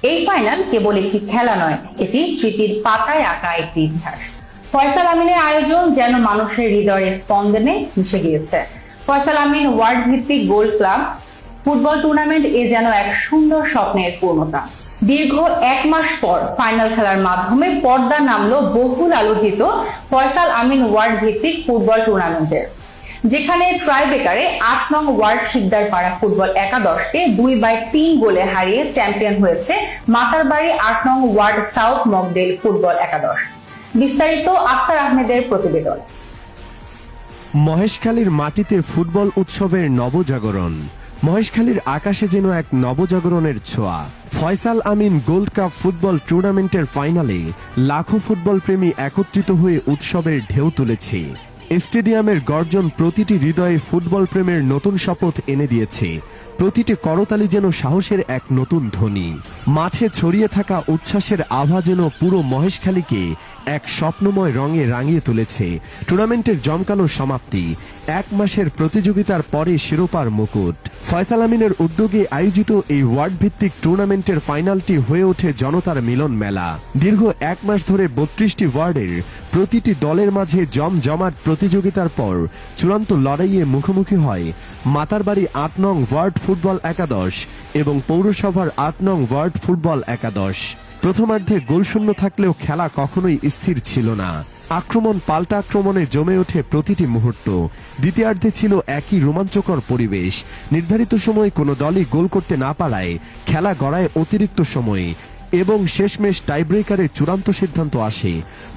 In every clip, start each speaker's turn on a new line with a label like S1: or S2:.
S1: এই ফাইনাল কেবল একটি খেলা নয়, এটি স্মৃতির পাতায় আঁকা একটি ইতিহাস। ফয়সাল আমিনের আয়োজন যেন মানুষের হৃদয়ের স্পন্দনে মিশে গিয়েছে। ফয়সাল আমিন ওয়ার্ল্ড ভিত্তিক গোল্ড ক্লাব ফুটবল টুর্নামেন্ট এ যেন এক সুন্দর স্বপ্নের পূর্ণতা। দীর্ঘ ১ মাস পর ফাইনাল খেলার মাধ্যমে পর্দা নামলো বহুল আলোচিত ফয়সাল আমিন ওয়ার্ল্ড ভিত্তিক ফুটবল টুর্নামেন্টের, যেখানে ট্রাইবেকারে ৮ নং ওয়ার্ড শিকদারপাড়া ফুটবল একাদশকে ২/৩ গোলে হারিয়ে চ্যাম্পিয়ন হয়েছে মাতারবাড়ি ৮ নং ওয়ার্ড সাউথ মকডেল ফুটবল একাদশ। বিস্তারিত আক্তার আহমেদের প্রতিবেদন।
S2: মহেশখালীর মাটিতে ফুটবল উৎসবের নবজাগরণ। মহেশখালীর আকাশে যেন এক নবজাগরণের ছোঁয়া। ফয়সাল আমিন গোল্ড কাপ ফুটবল টুর্নামেন্টের ফাইনালে লাখো ফুটবল প্রেমী একত্রিত হয়ে উৎসবের ঢেউ তুলেছে। স্টেডিয়ামের গর্জন প্রতিটি হৃদয়ে ফুটবল প্রেমের নতুন শপথ এনে দিয়েছে। প্রতিটি করতালি যেন সাহসের এক নতুন ধ্বনি। মাঠে ছড়িয়ে থাকা উচ্ছ্বাসের আভা যেন পুরো মহেশখালীকে এক স্বপ্নময় রঙে রাঙিয়ে তুলেছে। টুর্নামেন্টের জমকালো সমাপ্তি, ১ মাসের প্রতিযোগিতার পরে শিরোপার মুকুট। ফয়সাল আমিনের উদ্যোগে আয়োজিত এই ওয়ার্ড ভিত্তিক টুর্নামেন্টের ফাইনালটি হয়ে ওঠে জনতার মিলন মেলা। দীর্ঘ ১ মাস ধরে ৩২টি ওয়ার্ডের প্রতিটি দলের মাঝে জমজমাট প্রতিযোগিতার পর চূড়ান্ত লড়াইয়ে মুখোমুখি হয় মাতারবাড়ি ৮ নং ওয়ার্ড ফুটবল একাদশ এবং পৌরসভার ৮ নং ওয়ার্ড ফুটবল একাদশ। প্রথমার্ধে গোলশূন্য থাকলেও খেলা কখনোই স্থির ছিল না। আক্রমণ পাল্টা আক্রমণে জমে ওঠে প্রতিটি মুহূর্ত। দ্বিতীয়ার্ধে ছিল একই রোমাঞ্চকর পরিবেশ। নির্ধারিত সময়ে কোনো দলই গোল করতে না পারায় খেলা গড়ায় অতিরিক্ত সময়ে এবং শেষমেশ টাইব্রেকারে চূড়ান্ত সিদ্ধান্ত আসে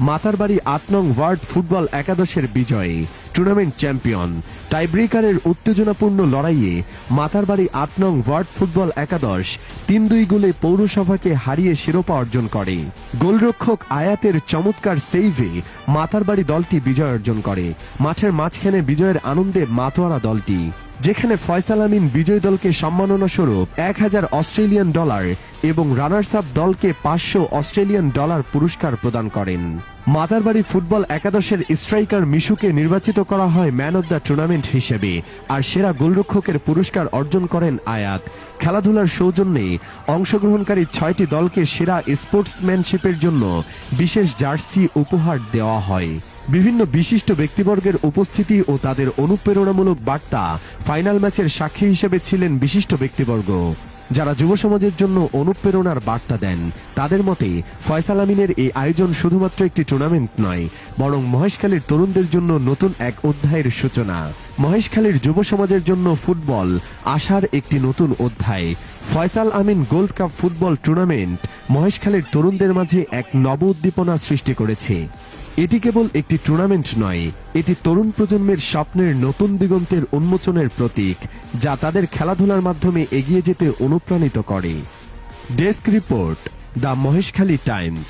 S2: মাতারবাড়ি ৮ নং ওয়ার্ড ফুটবল একাদশের বিজয়ে। Tournament champion. টাইব্রেকারের উত্তেজনাপূর্ণ লড়াইয়ে মাতারবাড়ি ৮ নং ওয়ার্ড ফুটবল একাদশ ৩-২ গোলে পৌরসভাকে হারিয়ে শিরোপা অর্জন করে। গোলরক্ষক আয়াতের চমৎকার সেইভে মাতারবাড়ি দলটি বিজয় অর্জন করে। মাঠের মাঝখানে বিজয়ের আনন্দে মাতোয়ারা দলটি, যেখানে ফয়সাল আমিন বিজয়ী দলকে সম্মাননা স্বরূপ $১,০০০ এবং রানার্স আপ দলকে $৫০০ পুরস্কার প্রদান করেন। মাতারবাড়ি ফুটবল একাদশের স্ট্রাইকার মিশুকে নির্বাচিত করা হয় ম্যান অব দ্য টুর্নামেন্ট হিসেবে, আর সেরা গোলরক্ষকের পুরস্কার অর্জন করেন আয়াত। খেলাধুলার সৌজন্যে অংশগ্রহণকারী ৬টি দলকে সেরা স্পোর্টসম্যানশিপের জন্য বিশেষ জার্সি উপহার দেওয়া হয়। বিভিন্ন বিশিষ্ট ব্যক্তিবর্গের উপস্থিতি ও তাদের অনুপ্রেরণামূলক বার্তা ফাইনাল ম্যাচের সাক্ষী হিসেবে ছিলেন বিশিষ্ট ব্যক্তিবর্গ, যারা যুব সমাজের জন্য অনুপ্রেরণার বার্তা দেন। তাদের মতে ফয়সাল আমিনের এই আয়োজন শুধুমাত্র একটি টুর্নামেন্ট নয়, বরং মহেশখালীর তরুণদের জন্য নতুন এক অধ্যায়ের সূচনা। মহেশখালীর যুব সমাজের জন্য ফুটবল আশার একটি নতুন অধ্যায়। ফয়সাল আমিন গোল্ড কাপ ফুটবল টুর্নামেন্ট মহেশখালীর তরুণদের মাঝে এক নব উদ্দীপনা সৃষ্টি করেছে। এটি কেবল একটি টুর্নামেন্ট নয়, এটি তরুণ প্রজন্মের স্বপ্নের নতুন দিগন্তের উন্মোচনের প্রতীক, যা তাদের খেলাধুলার মাধ্যমে এগিয়ে যেতে অনুপ্রাণিত করে। Desk report, the Maheshkhali Times.